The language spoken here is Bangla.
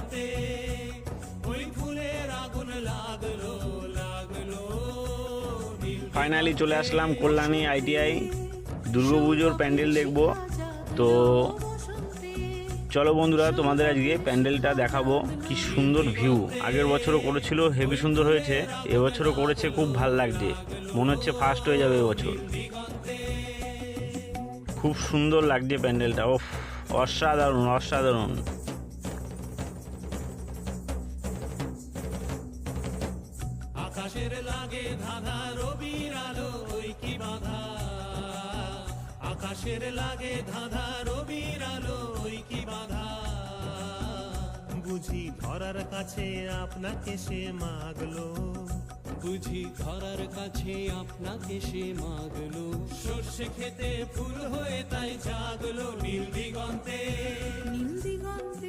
দিগন্তে ওই ফুলের আগুন লাগলো লাগলো। ফাইনালি চলে আসলাম কল্যাণী ITI দুর্গাপুজোর প্যান্ডেল দেখবো। তো চলো বন্ধুরা, তোমাদের আজকে প্যান্ডেলটা দেখাবো। কি সুন্দর ভিউ, আগের বছরও করেছিল, হেভি সুন্দর হয়েছে। এবছরও করেছে, খুব ভাল লাগছে, মনে হচ্ছে ফার্স্ট হয়ে যাবে এবছর। খুব সুন্দর লাগছে প্যান্ডেলটা, ওফ অসাধারণ অসাধারণ। আকাশের লাগে ধাঁধা রবির আলো ওই কি বাধা, আকাশের লাগে ধাঁধা রবির আলো ওই কি বাধা। বুঝি ধরার কাছে আপনাকে সে মাগলো, বুঝি ধরার কাছে আপনাকে সে মাগলো। সর্ষে খেতে ফুল হয়ে তাই জাগলো নীল দিগন্তে, নীল দিগন্তে